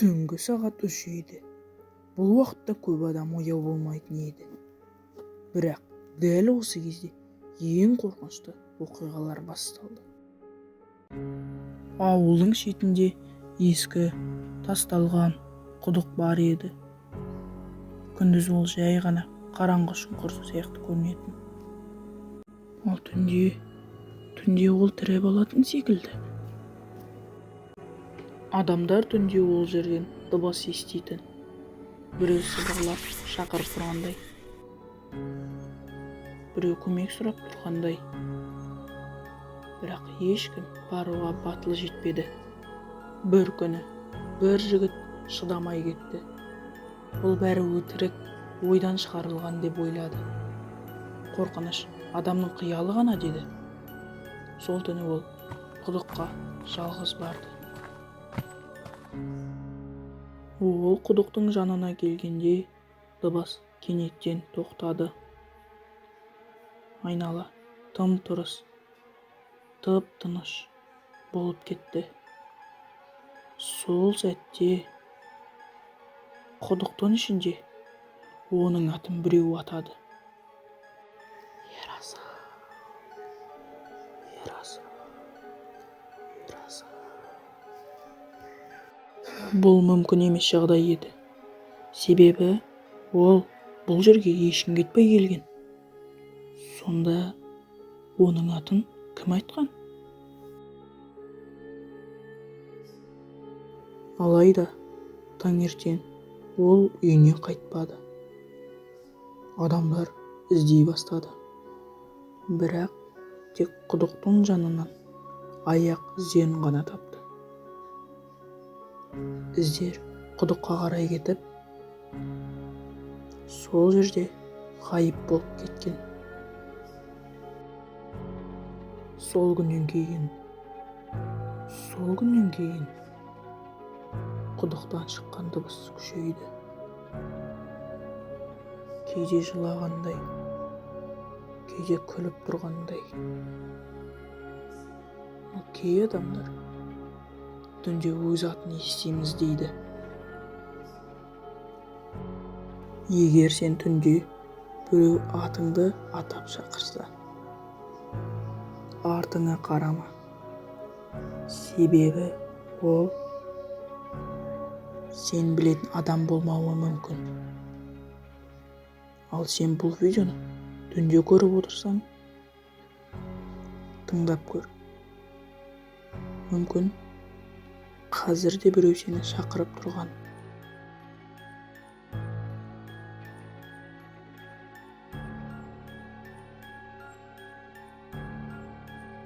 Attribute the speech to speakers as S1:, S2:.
S1: Түнгі сағат 3 еді. Бұл уақытта көп адам ояу болмайтын еді. Бірақ дәл осы кезде ең қорқынышты оқиғалар басталды. Ауылдың шетінде ескі, тасталған құдық бар еді. Күндіз ол жай ғана қараңғы шұңқыр сияқты көрінетін. Ал түнде ол тірі болатын секілді. Адамдар түнде ол жерден дыбыс еститін. Біреу сыбырлап шақырып тұрғандай, біреу көмек сұрап тұрғандай. Бірақ ешкім баруға батылы жетпеді. Бір күні бір жігіт шыдамай кетті. Бұл бәрі өтірік, ойдан шығарылған деп ойлады. Қорқыныш адамның қиялы ғана деді. Сол түні ол құдыққа жалғыз барды. Ол құдықтың жанына келгенде дыбыс кенеттен тоқтады. Айнала тым-тырыс, тып-тыныш болып кетті. Сол сәтте құдықтың ішінде оның атын біреу атады. Ераса. Бұл мүмкін емес жағдай еді. Себебі ол бұл жерге ешкім кетпей келген. Сонда оның атын кім айтқан? Алайда таңертең ол үйіне қайтпады. Адамдар іздей бастады. Бірақ тек құдықтың жанынан аяқ іздерін ғана тапты. Іздер құдыққа қарай кетіп, сол жерде ғайып болып кеткен. Сол күннен кейін құдықтан шыққан дыбыс күшейді. Кейде жылағандай, кейде күліп тұрғандай. Кей адамдар түнде өз атын естиміз дейді. Егер сен түнде біреу атыңды атап шақырса, артыңа қарама. Себебі ол сен білетін адам болмауы мүмкін. Ал сен бұл видеоны түнде көріп отырсаң, тыңдап көр. Мүмкін қазір де біреу сені шақырып тұрған.